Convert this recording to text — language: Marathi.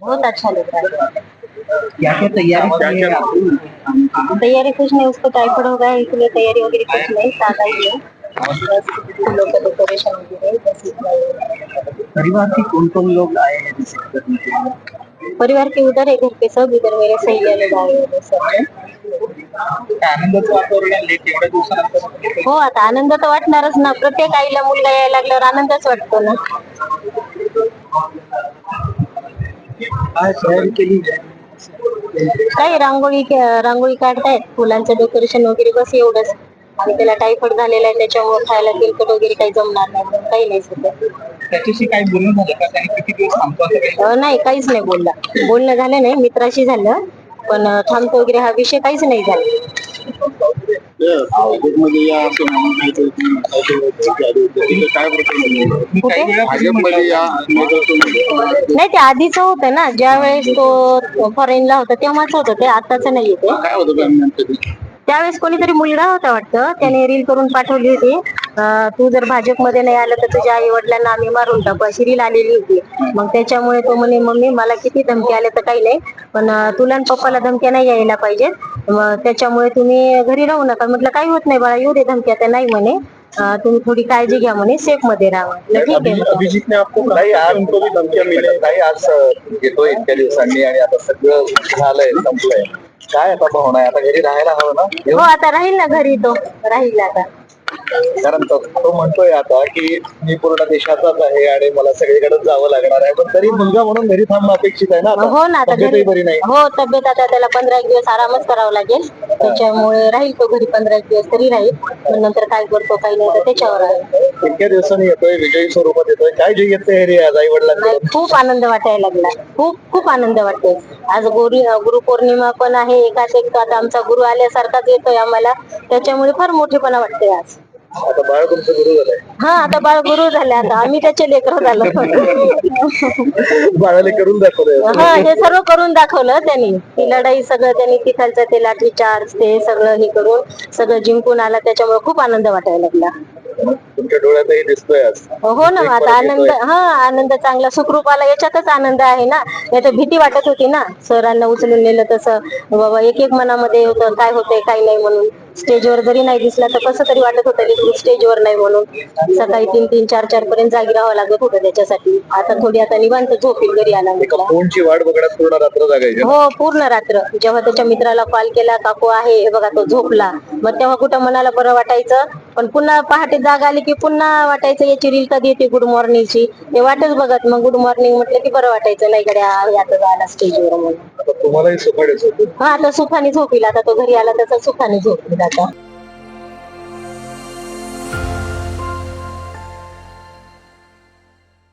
बहुत अच्छा लग रहा है। क्या क्या तैयारी की है आपने? तैयारी कुछ नहीं, उसको टाइफाइड हो गया है, इसलिए तैयारी वगैरह कुछ नहीं, सादा ही है। बस फूलों का डेकोरेशन वगैरह है, बस इतना ही है। परिवार के कौन कौन लोग आए हैं रिसीव करने के लिए? परिवार के उधर है, घर पे सब, इधर मेरे सहेलिया लोग आए हैं सब है। आनंदाचं वातावरण आहे तेवढ्या दिवसानंतर. हो, आता आनंद तर वाटणारच ना, प्रत्येक आईला मुलगा यायला लागल्यावर आनंदच वाटतो ना. काय तयारी केली आहे? काही रांगोळी काढतायत, फुलांचं डेकोरेशन वगैरे, बस एवढंच. आणि त्याला टायफॉइड झालेला आहे, त्याच्यामुळे खायला तेलकट वगैरे काही जमणार नाही, म्हणून काही नाही सध्या. त्याच्याशी काही बोलणं झालं का? त्याने किती दिवस थांबतो असं काही? नाही, काहीच नाही बोलणं झालं नाही, मित्राशी झालं, पण थांबतो वगैरे हा विषय काहीच नाही झाला. भाजपमध्ये या असं म्हणून काय भाजपमध्ये या नाही, ते आधीच होतं ना, ज्या वेळेस तो फॉरेनला होता तेव्हाच होतं ते, आताच नाही येते. काय होतं? त्यावेळेस कोणीतरी मुलगा होता वाटतं, त्याने रील करून पाठवली होती, तू जर भाजपमध्ये नाही आलं तर तुझ्या आई वडिलांना आम्ही मारून टाकू, अशी रील आलेली होती. मग त्याच्यामुळे तो म्हणे, मम्मी मला किती धमकी आले तर काही नाही, पण तुला आणि पप्पाला धमक्या नाही यायला पाहिजेत, त्याच्यामुळे तुम्ही घरी राहू नका. म्हटलं काही होत नाही बाळा, येऊ दे धमक्या, तर नाही म्हणे, तुम्ही थोडी काळजी घ्या म्हणे, सेफ मध्ये राहा. ठीक आहे. अभिजित ने आपको काही आज तो धमक्या मिळेल, काही आज घेतोय इतक्या दिवसांनी आणि आता सगळं झालंय, संपलंय, काय आता भावना आहे? आता घरी राहायला हवं ना? हो, आता राहील ना घरी, तो राहील आता. कारण तो म्हणतोय आता की मी पूर्ण देशाचाच आहे आणि मला सगळीकडे जावं लागणार आहे, पण तरी मुलगा म्हणून घरी थांबणं अपेक्षित आहे ना. हो ना, आता तब्येतही बरी नाही. हो, तब्येत आता त्याला 15 दिवस आरामच करावा लागेल, त्याच्यामुळे राहील तो घरी 15 दिवस तरी राहील, पण नंतर काय करतो काही नाही तर त्याच्यावर आहे. इतक्या दिवसांनी येतोय, विजयी स्वरूपात येतोय, काय जे येते रे आज आई वडिलांकडे? खूप आनंद वाटायला लागला, खूप खूप आनंद वाटतोय. आज गुरुपौर्णिमा पण आहे, एकाच एक आता आमचा गुरु आल्यासारखाच येतोय आम्हाला, त्याच्यामुळे फार मोठेपणा वाटतंय आज. आता बाळ तुमचं गुरु झालंय? हा, आता बाळ गुरु झाले, आता आम्ही त्याचे लेकर झालो. बाळाले करून दाखवलंय. हा, हे सर्व करून दाखवलं त्यांनी, ती लढाई सगळं त्यांनी, तिथलचं ते लाठी चार्ज ते सगळं हे करून सगळं जिंकून आला, त्याच्यामुळे खूप आनंद वाटायला लागला. तुमच्या डोळ्यातही दिसतोय आज. हो ना, आता आनंद, हा आनंद चांगला सुखरूपाला याच्यातच आनंद आहे ना. नाही तर भीती वाटत होती ना, सरांना उचलून नेलं तसं, बाबा एक एक मनामध्ये होतं काय होतंय काय नाही म्हणून. स्टेजवर जरी नाही दिसला तर कसं तरी वाटत होतं स्टेजवर नाही म्हणून. सकाळी 3-3, 4-4 पर्यंत जागी राहावं लागत होतं त्याच्यासाठी. आता थोडी आता निवांत झोपेल घरी आला. फोनची वाट बघत पूर्ण रात्र जागायची? हो, पूर्ण रात्र. जेव्हा त्याच्या मित्राला कॉल केला, काकू आहे हे बघा, तो झोपला, मग तेव्हा कुठं मनाला बरं वाटायचं, पण पुन्हा पहाटे जाग आली की पुन्हा वाटायचं याची रील कधी येते गुड मॉर्निंगची, ते वाटच बघत, मग गुड मॉर्निंग म्हटलं की बरं वाटायचं, नाही गड्या आता झाला स्टेजवर म्हणून. तुम्हालाही सुखाडेच होते. हा, आता सुखाने झोपील, आता तो घरी आला तसा सुखाने झोपील आता.